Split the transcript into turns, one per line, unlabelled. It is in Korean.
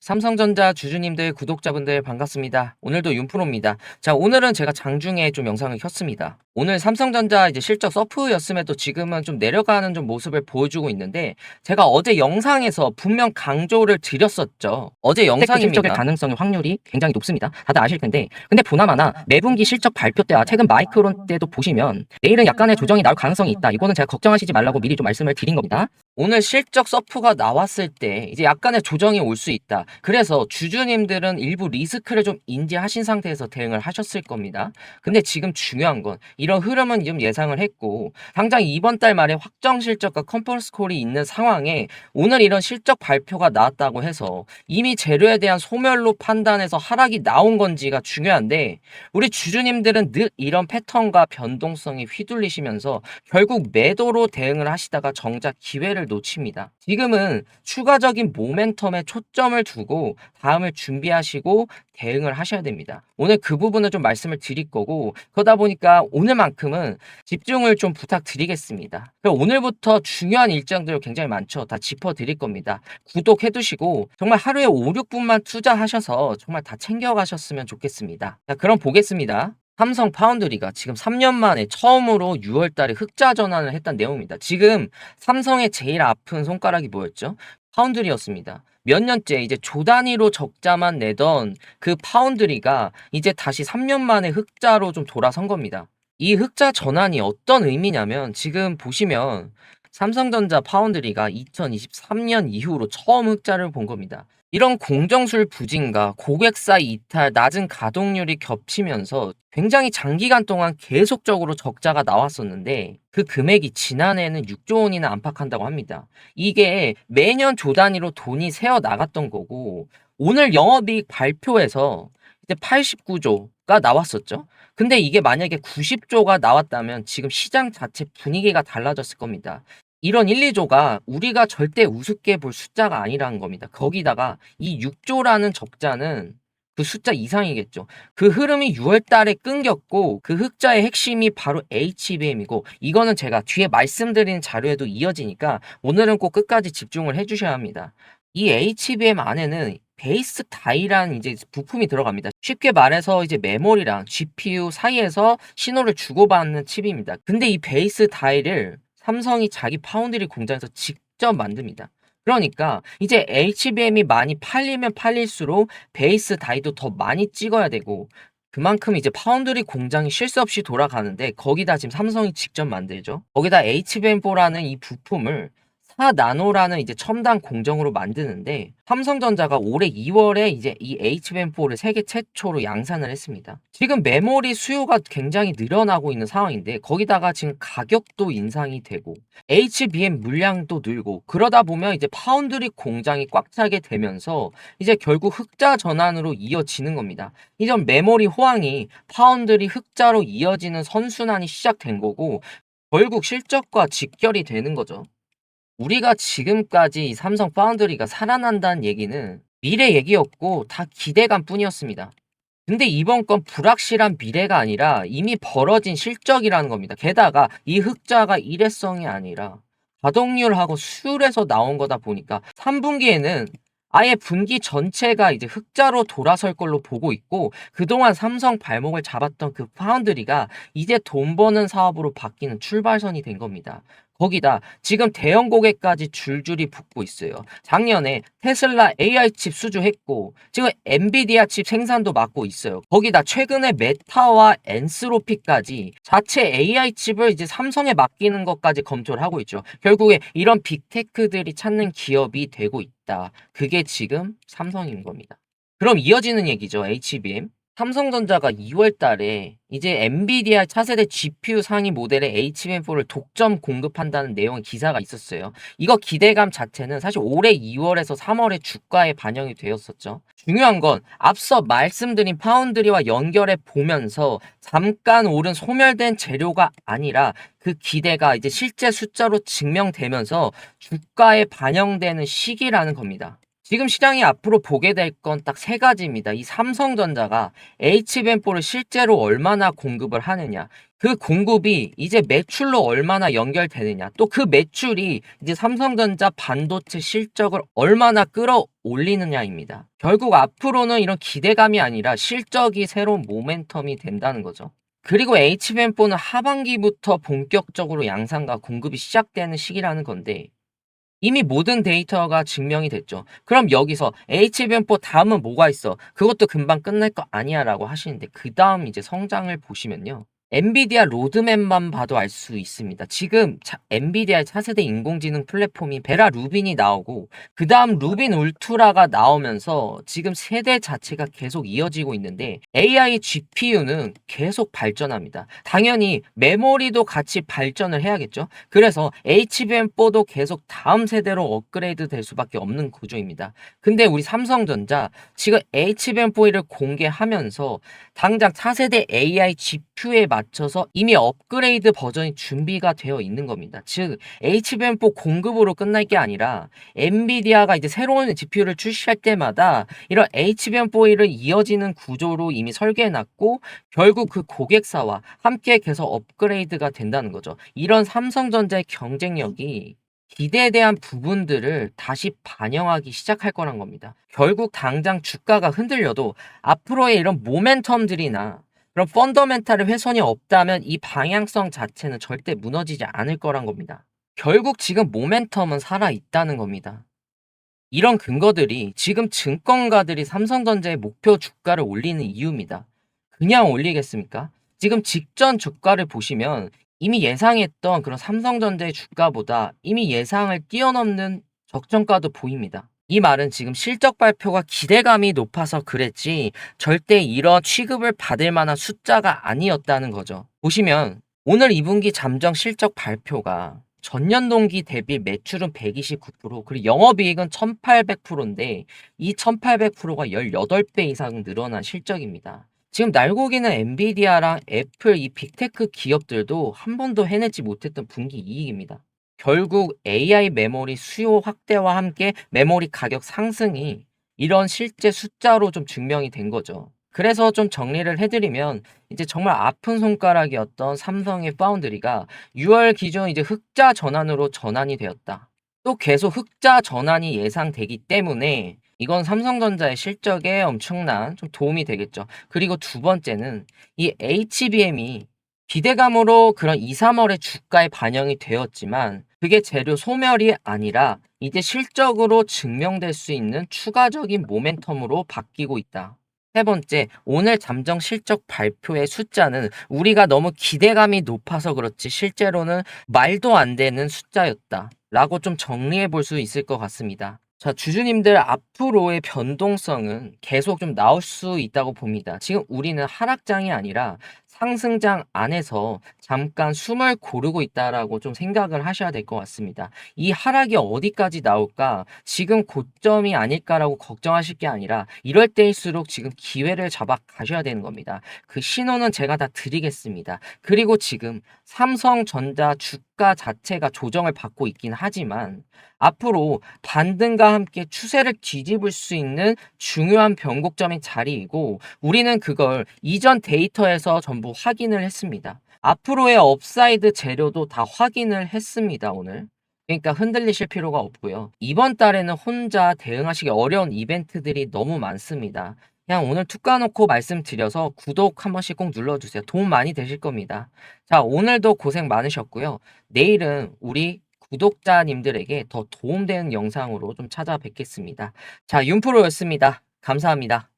삼성전자 주주님들, 구독자분들 반갑습니다. 오늘도 윤프로입니다. 자, 오늘은 제가 장중에 좀 영상을 켰습니다. 오늘 삼성전자 이제 실적 서프였음에도 지금은 좀 내려가는 좀 모습을 보여주고 있는데, 제가 어제 영상에서 분명 강조를 드렸었죠. 어제
실적의
영상입니다.
가능성의 확률이 굉장히 높습니다. 다들 아실 텐데, 근데 보나마나 매분기 실적 발표 때와 최근 마이크론 때도 보시면 내일은 약간의 조정이 나올 가능성이 있다. 이거는 제가 걱정하시지 말라고 미리 좀 말씀을 드린 겁니다.
오늘 실적 서프가 나왔을 때 이제 약간의 조정이 올 수 있다. 그래서 주주님들은 일부 리스크를 좀 인지하신 상태에서 대응을 하셨을 겁니다. 근데 지금 중요한 건 이런 흐름은 좀 예상을 했고, 당장 이번 달 말에 확정 실적과 컨퍼런스 콜이 있는 상황에 오늘 이런 실적 발표가 나왔다고 해서 이미 재료에 대한 소멸로 판단해서 하락이 나온 건지가 중요한데, 우리 주주님들은 늘 이런 패턴과 변동성에 휘둘리시면서 결국 매도로 대응을 하시다가 정작 기회를 놓칩니다. 지금은 추가적인 모멘텀에 초점을 두고 다음을 준비하시고 대응을 하셔야 됩니다. 오늘 그 부분을 좀 말씀을 드릴 거고, 그러다 보니까 오늘만큼은 집중을 좀 부탁드리겠습니다. 그럼 오늘부터 중요한 일정들 굉장히 많죠. 다 짚어드릴 겁니다. 구독해 두시고 정말 하루에 5, 6분만 투자하셔서 정말 다 챙겨가셨으면 좋겠습니다. 자, 그럼 보겠습니다. 삼성 파운드리가 지금 3년 만에 처음으로 6월 달에 흑자 전환을 했다는 내용입니다. 지금 삼성의 제일 아픈 손가락이 뭐였죠? 파운드리였습니다. 몇 년째 이제 조 단위로 적자만 내던 그 파운드리가 이제 다시 3년 만에 흑자로 좀 돌아선 겁니다. 이 흑자 전환이 어떤 의미냐면, 지금 보시면 삼성전자 파운드리가 2023년 이후로 처음 흑자를 본 겁니다. 이런 공정술 부진과 고객사 이탈, 낮은 가동률이 겹치면서 굉장히 장기간 동안 계속적으로 적자가 나왔었는데, 그 금액이 지난해에는 6조 원이나 안팎한다고 합니다. 이게 매년 조 단위로 돈이 새어 나갔던 거고, 오늘 영업이익 발표에서 이제 89조가 나왔었죠. 근데 이게 만약에 90조가 나왔다면 지금 시장 자체 분위기가 달라졌을 겁니다. 이런 1, 2조가 우리가 절대 우습게 볼 숫자가 아니라는 겁니다. 거기다가 이 6조라는 적자는 그 숫자 이상이겠죠. 그 흐름이 6월 달에 끊겼고, 그 흑자의 핵심이 바로 HBM이고, 이거는 제가 뒤에 말씀드린 자료에도 이어지니까 오늘은 꼭 끝까지 집중을 해주셔야 합니다. 이 HBM 안에는 베이스 다이라는 이제 부품이 들어갑니다. 쉽게 말해서 이제 메모리랑 GPU 사이에서 신호를 주고받는 칩입니다. 근데 이 베이스 다이를 삼성이 자기 파운드리 공장에서 직접 만듭니다. 그러니까 이제 HBM이 많이 팔리면 팔릴수록 베이스 다이도 더 많이 찍어야 되고, 그만큼 이제 파운드리 공장이 쉴 새 없이 돌아가는데, 거기다 지금 삼성이 직접 만들죠. 거기다 HBM4라는 이 부품을 4나노라는 이제 첨단 공정으로 만드는데, 삼성전자가 올해 2월에 이제 이 HBM4를 세계 최초로 양산을 했습니다. 지금 메모리 수요가 굉장히 늘어나고 있는 상황인데, 거기다가 지금 가격도 인상이 되고 HBM 물량도 늘고, 그러다 보면 이제 파운드리 공장이 꽉 차게 되면서 이제 결국 흑자 전환으로 이어지는 겁니다. 이전 메모리 호황이 파운드리 흑자로 이어지는 선순환이 시작된 거고, 결국 실적과 직결이 되는 거죠. 우리가 지금까지 이 삼성 파운드리가 살아난다는 얘기는 미래 얘기였고 다 기대감 뿐이었습니다. 근데 이번 건 불확실한 미래가 아니라 이미 벌어진 실적이라는 겁니다. 게다가 이 흑자가 일회성이 아니라 가동률하고 수율에서 나온 거다 보니까 3분기에는 아예 분기 전체가 이제 흑자로 돌아설 걸로 보고 있고, 그동안 삼성 발목을 잡았던 그 파운드리가 이제 돈 버는 사업으로 바뀌는 출발선이 된 겁니다. 거기다 지금 대형 고객까지 줄줄이 붙고 있어요. 작년에 테슬라 AI 칩 수주했고, 지금 엔비디아 칩 생산도 맡고 있어요. 거기다 최근에 메타와 엔스로피까지 자체 AI 칩을 이제 삼성에 맡기는 것까지 검토를 하고 있죠. 결국에 이런 빅테크들이 찾는 기업이 되고 있다. 그게 지금 삼성인 겁니다. 그럼 이어지는 얘기죠. HBM. 삼성전자가 2월 달에 이제 엔비디아 차세대 GPU 상위 모델의 HBM4를 독점 공급한다는 내용의 기사가 있었어요. 이거 기대감 자체는 사실 올해 2월에서 3월에 주가에 반영이 되었었죠. 중요한 건 앞서 말씀드린 파운드리와 연결해 보면서 잠깐 오른 소멸된 재료가 아니라 그 기대가 이제 실제 숫자로 증명되면서 주가에 반영되는 시기라는 겁니다. 지금 시장이 앞으로 보게 될 건 딱 세 가지입니다. 이 삼성전자가 HBM4를 실제로 얼마나 공급을 하느냐, 그 공급이 이제 매출로 얼마나 연결되느냐, 또 그 매출이 이제 삼성전자 반도체 실적을 얼마나 끌어올리느냐입니다. 결국 앞으로는 이런 기대감이 아니라 실적이 새로운 모멘텀이 된다는 거죠. 그리고 HBM4는 하반기부터 본격적으로 양산과 공급이 시작되는 시기라는 건데, 이미 모든 데이터가 증명이 됐죠. 그럼 여기서 HBM4 다음은 뭐가 있어? 그것도 금방 끝날 거 아니야 라고 하시는데, 그 다음 이제 성장을 보시면요, 엔비디아 로드맵만 봐도 알 수 있습니다. 지금 엔비디아의 차세대 인공지능 플랫폼이 베라 루빈이 나오고, 그 다음 루빈 울트라가 나오면서 지금 세대 자체가 계속 이어지고 있는데, AI GPU는 계속 발전합니다. 당연히 메모리도 같이 발전을 해야겠죠. 그래서 HBM4도 계속 다음 세대로 업그레이드 될 수밖에 없는 구조입니다. 근데 우리 삼성전자 지금 HBM4를 공개하면서 당장 차세대 AI GPU에 맞춰서 이미 업그레이드 버전이 준비가 되어 있는 겁니다. 즉 HBM4 공급으로 끝날 게 아니라 엔비디아가 이제 새로운 GPU를 출시할 때마다 이런 HBM4를 이어지는 구조로 이미 설계해놨고, 결국 그 고객사와 함께 계속 업그레이드가 된다는 거죠. 이런 삼성전자의 경쟁력이 기대에 대한 부분들을 다시 반영하기 시작할 거란 겁니다. 결국 당장 주가가 흔들려도 앞으로의 이런 모멘텀들이나 그런 펀더멘탈의 훼손이 없다면 이 방향성 자체는 절대 무너지지 않을 거란 겁니다. 결국 지금 모멘텀은 살아있다는 겁니다. 이런 근거들이 지금 증권가들이 삼성전자의 목표 주가를 올리는 이유입니다. 그냥 올리겠습니까? 지금 직전 주가를 보시면 이미 예상했던 그런 삼성전자의 주가보다 이미 예상을 뛰어넘는 적정가도 보입니다. 이 말은 지금 실적 발표가 기대감이 높아서 그랬지 절대 이런 취급을 받을 만한 숫자가 아니었다는 거죠. 보시면 오늘 2분기 잠정 실적 발표가 전년 동기 대비 매출은 129%, 그리고 영업이익은 1800%인데 이 1800%가 18배 이상 늘어난 실적입니다. 지금 날고기는 엔비디아랑 애플 이 빅테크 기업들도 한 번도 해내지 못했던 분기 이익입니다. 결국 AI 메모리 수요 확대와 함께 메모리 가격 상승이 이런 실제 숫자로 좀 증명이 된 거죠. 그래서 좀 정리를 해드리면 이제 정말 아픈 손가락이었던 삼성의 파운드리가 6월 기준 이제 흑자 전환으로 전환이 되었다. 또 계속 흑자 전환이 예상되기 때문에 이건 삼성전자의 실적에 엄청난 좀 도움이 되겠죠. 그리고 두 번째는 이 HBM이 기대감으로 그런 2, 3월의 주가에 반영이 되었지만 그게 재료 소멸이 아니라 이제 실적으로 증명될 수 있는 추가적인 모멘텀으로 바뀌고 있다. 세 번째, 오늘 잠정 실적 발표의 숫자는 우리가 너무 기대감이 높아서 그렇지 실제로는 말도 안 되는 숫자였다 라고 좀 정리해 볼 수 있을 것 같습니다. 자, 주주님들 앞으로의 변동성은 계속 좀 나올 수 있다고 봅니다. 지금 우리는 하락장이 아니라 상승장 안에서 잠깐 숨을 고르고 있다라고 좀 생각을 하셔야 될 것 같습니다. 이 하락이 어디까지 나올까? 지금 고점이 아닐까라고 걱정하실 게 아니라 이럴 때일수록 지금 기회를 잡아 가셔야 되는 겁니다. 그 신호는 제가 다 드리겠습니다. 그리고 지금 삼성전자 주가 자체가 조정을 받고 있긴 하지만 앞으로 반등과 함께 추세를 뒤집을 수 있는 중요한 변곡점인 자리이고, 우리는 그걸 이전 데이터에서 전부 확인을 했습니다. 앞으로의 업사이드 재료도 다 확인을 했습니다, 오늘. 그러니까 흔들리실 필요가 없고요. 이번 달에는 혼자 대응하시기 어려운 이벤트들이 너무 많습니다. 그냥 오늘 툭 까놓고 말씀드려서 구독 한 번씩 꼭 눌러주세요. 도움 많이 되실 겁니다. 자, 오늘도 고생 많으셨고요. 내일은 우리 구독자님들에게 더 도움되는 영상으로 좀 찾아뵙겠습니다. 자, 윤프로였습니다. 감사합니다.